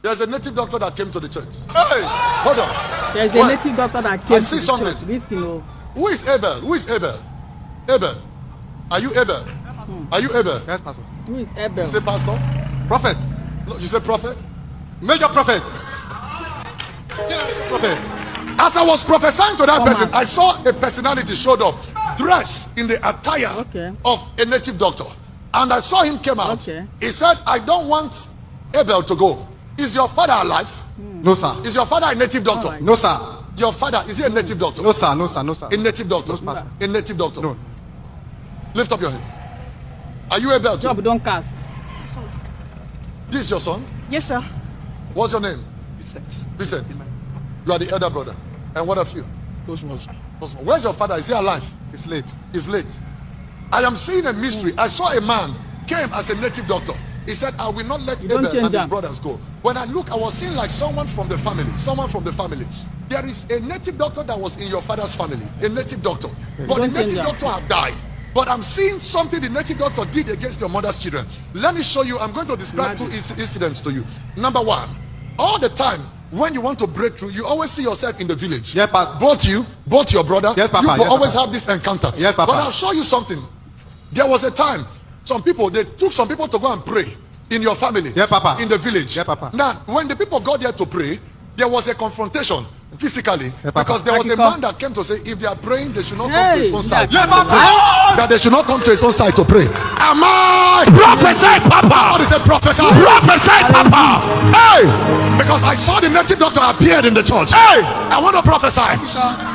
There's a native doctor that came to the church. Hey! Hold on. There's a native doctor that came I see to the something. church. Listen, Who is Abel? Who is Abel? Abel. Are you Abel? Are you Abel? Yes, Pastor. who is Abel? You say pastor? Prophet. No, you say prophet? Major prophet. Prophet. As I was prophesying to that person, I saw a personality showed up, dressed in the attire of a native doctor. And I saw him came out. He said, I don't want Abel to go. Is your father alive? No, sir. Is your father a native doctor? Right. No, sir. Your father, is he a native doctor? No, sir. No, sir. No, sir. A native doctor? No, sir. A native doctor? No. Lift up your hand. Are you Abel too? Job don't cast. This is your son? Yes, sir. What's your name? Vincent. Vincent. You are the elder brother. And what of you? Where's your father? Is he alive? It's late. He's late. I am seeing a mystery. I saw a man came as a native doctor. He said, I will not let Abel and his brothers go. When I look, I was seeing like someone from the family. Someone from the family. There is a native doctor that was in your father's family. A native doctor. But the native doctor have died. But I'm seeing something the native doctor did against your mother's children. Let me show you. I'm going to describe two incidents to you. Number one, all the time when you want to break through, you always see yourself in the village. Yes, Papa. Both you, both your brother. Yes, Papa. You always have this encounter. Yes, Papa. But I'll show you something. There was a time, some people, they took some people to go and pray in your family. Yes, Papa. In the village. Yes, Papa. Now, when the people got there to pray, there was a confrontation physically, yes, because there was a man that came to say if they are praying they should not come to his own side. Yes, Papa. That they should not come to his own side to pray. Am I Prophesy, Papa? Somebody say prophesy. Prophesy, Papa. Hey! Because I saw the native doctor appeared in the church. Hey! I want to prophesy.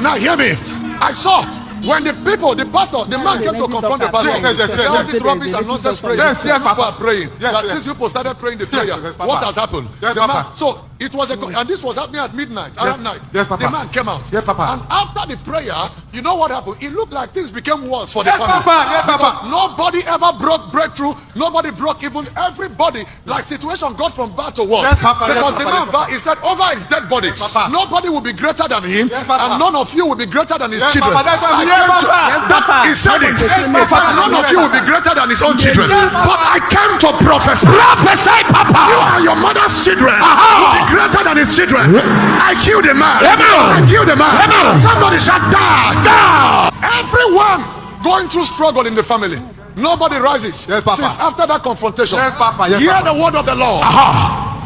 Now hear me. I saw when the people, the pastor, the man came to confront the pastor. Say all this rubbish and nonsense praying. Yes, People are praying. Yes, that since people started praying the prayer, what has happened? Yes, the man, Papa. so it was and this was happening at midnight, around night. Yes, Papa. The man came out. Yes, Papa. And after the prayer, you know what happened? It looked like things became worse for the Yes, family. Papa. Yes, Because Papa. nobody ever broke breakthrough. Nobody broke even. Everybody, like situation got from bad to worse. Yes, Papa. Because Yes, the Papa. man, he said, over his dead body, Papa. nobody will be greater than him, Yes, Papa. and none of you will be greater than his Yes, children. Papa. That's why I we- came Yes, to- Papa. Yes, Papa. He said it. Yes, He Papa. said none of you will be greater than his own children. Yes, Papa. But I came to prophesy. Prophesy, Papa. You and your mother's children will be greater than his children. I killed the man. Amen. I killed the man. Amen. Somebody shall die. Die. Everyone going through struggle in the family. Nobody rises. Yes, Papa. Since after that confrontation. Yes, Papa. Yes, Hear Papa. the word of the Lord.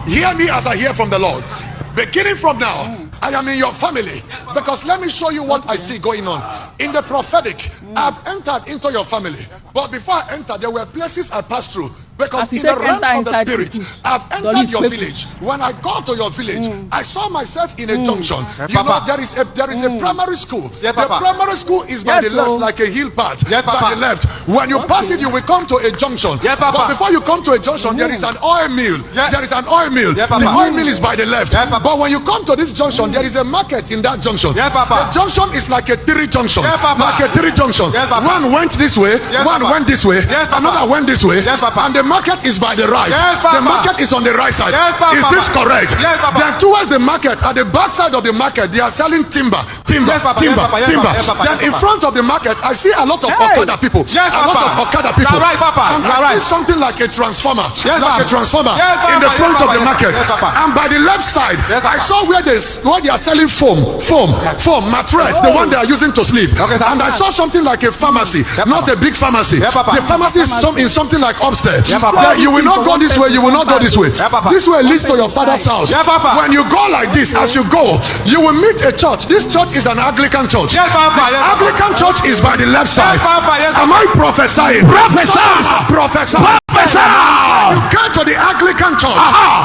Hear me as I hear from the Lord. Beginning from now, I am in your family. Because let me show you what I see going on. In the prophetic, I've entered into your family. But before I entered, there were places I passed through. Because in the realms of the spirit, I've entered your village. When I got to your village, I saw myself in a junction. Yes, You know, Papa. there is a primary school. Yes, The Papa. primary school is by the left, like a hill path. Yes, by Papa. the left. When you pass it, you will come to a junction. Yes, Papa. But before you come to a junction, there is an oil mill. Yes. There is an oil mill. Yes, Papa. The oil mill is by the left. Yes, Papa. But when you come to this junction, there is a market in that junction. Yes, Papa. The junction is like a three junction. Yes, Papa. Like a three junction. Yes, Papa. One went this way, Yes, one Papa. went this way, Yes, Papa. another went this way, Yes, Papa. and the market is by the right. Yes, Papa. The market is on the right side. Yes, Papa. Is this correct? Yes, Papa. Then towards the market, at the back side of the market, they are selling timber. Yes, Papa. Yes, Papa. Yes, timber. Papa. Yes, Papa. Then Yes, in Papa. front of the market, I see a lot of Okada people. Yes, a lot Papa. of Okada people. You are right, Papa. And You are I see right. something like a transformer. Yes, like Papa. a transformer Yes, Papa. in the Yes, front Papa. of the Yes, market. Yes, Papa. And by the left side, Yes, I Papa. saw where they are selling foam, mattress, the one they are using to sleep. Okay, And I saw something like a pharmacy, not a big pharmacy. Yes, Papa. The pharmacy is in something like upstairs. Yes, Papa. That you will not go this way, you will not go this way. Yes, Papa. This way leads to your father's house. Yes, Papa. When you go like this, as you go, you will meet a church. This church is an Anglican church. Yes, Papa. Yes, Papa. Anglican church is by the left side. Yes, Papa. Yes, Am I prophesying? Prophesy. Prophesy. You get to the Anglican church.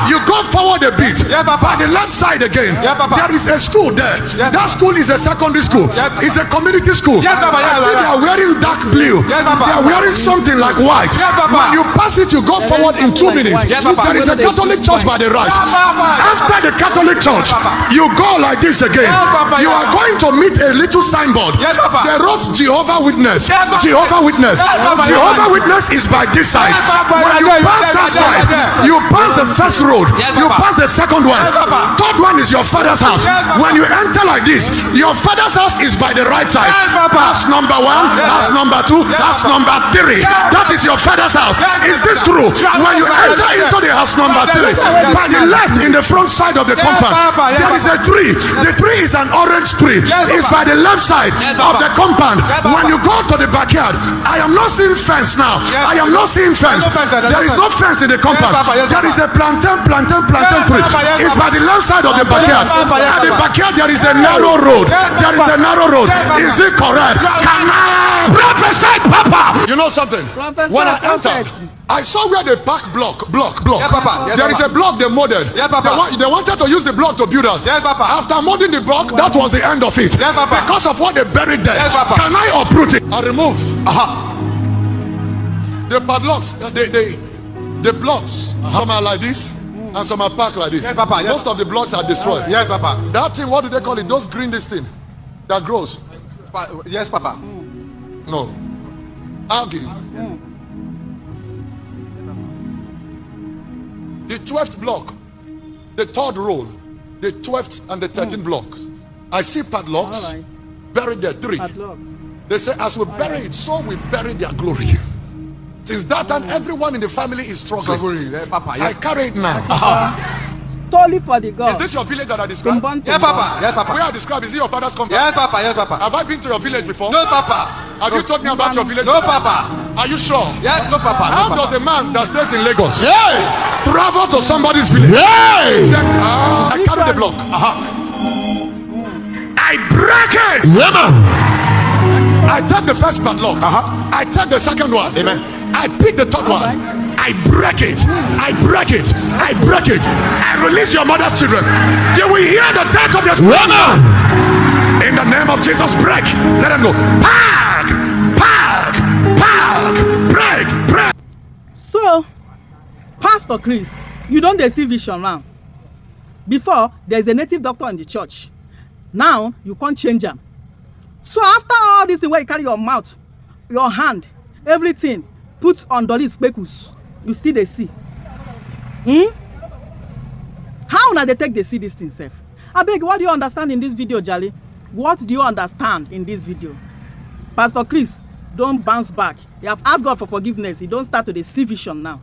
You go forward a bit. Yes, Papa. By the left side again. Yes, Papa. There is a school there. Yes, That school is a secondary school. Yes, Papa. It's a community school. Yes, Papa. Yes, I see Papa. they are wearing dark blue. Yes, Papa. They are wearing something like white. Yes, Papa. When you pass it, you go forward in 2 minutes. Yes, Papa. There is a Catholic church by the right. Yes, Papa. After the Catholic church, Yes, Papa. you go like this again. Yes, Papa. You Yes, are Papa. going to meet a little signboard. Yes, Papa. They wrote Jehovah Witness. Yes, Papa. Jehovah Witness. Yes, Papa. Jehovah Witness is by this side. Yes, Papa. When Yes, you Papa. pass that side. You pass the first road. Yes, You Papa. pass the second one. Yes, Papa. Third one is your father's house. Yes, Papa. When you enter like this, your father's house is by the right side. Yes, Papa. House number 1, Yes, house number 2, Yes, house Papa. number 3. Yes, That is your father's house. Yes, Is this Papa. true? Yes, When you Papa. enter Yes, into the house number Yes, 3, Papa. by the left in the front side of the Yes, compound, Papa. Yes, there is a Papa. tree. The tree is an orange tree. Yes, It's Papa. by the left side Yes, of Papa. the compound. Yes, Papa. When you go to the backyard, I am not seeing fence now. Yes, I am not seeing fence. no fence, there's There no is no fence in the compound. Papa. Yes, There is Papa. a plantain Yes, tree. Papa. Yes, It's Papa. by the left side of the backyard. Papa. Yes, At the Papa. backyard, there is a narrow road. Yes, There is Papa. a narrow road. Yes, Papa. Is it correct? Can I prophesy, Papa? You know something? Prophesy, When I prophet. entered, I saw where they park block. Yes, Papa. Yes, There is Papa. a block they molded. Yes, Papa. They wanted to use the block to build us. Yes, Papa. After molding the block, that was the end of it. Yes, Papa. Because of what they buried there. Yes, Papa. Can I uproot it? I remove Aha. the padlocks, the blocks. Some are like this, and some are packed like this. Yes, Papa. Yes. Most of the blocks are destroyed. Yes, Papa. That thing, what do they call it? Those green, this thing that grows. Yes, Papa. No, algae. The 12th block, the 3rd row, the 12th and the 13th blocks. I see padlocks All right. buried there, 3. Padlock. They say, as we bury it, so we bury their glory. Since that time, everyone in the family is struggling. Yes, Papa. I Yes. carry it now. Stole it for the Is God. this your village that I described? Kumbon Yes, Papa. Yes, Where Papa. I described, is it your father's compound? Yes, Papa. Yes, Papa. Have I been to your village before? No, Papa. Have you told me about your village? No, Papa. Are you sure? Yes, no, Papa. How No, does Papa. a man that stays in Lagos Hey! travel to somebody's village? Hey! Then, I carry the block. I break it. Yeah, man. I take the first padlock. I take the second one. Amen. I pick the third one. I break it. I break it. I break it. I release your mother's children. You will hear the death of the spirit. In the name of Jesus, break. Let them go. Pack, pack, pack. Break, break. So, Pastor Chris, you don't see vision now. Before, there's a native doctor in the church. Now, you can't change them. So after all this thing where you carry your mouth, your hand, everything, put on dolly speckles, you still they see. How now they take they see this thing safe? I beg, what do you understand in this video, Jali? What do you understand in this video? Pastor Chris, don't bounce back. You have asked God for forgiveness. You don't start to the see vision now.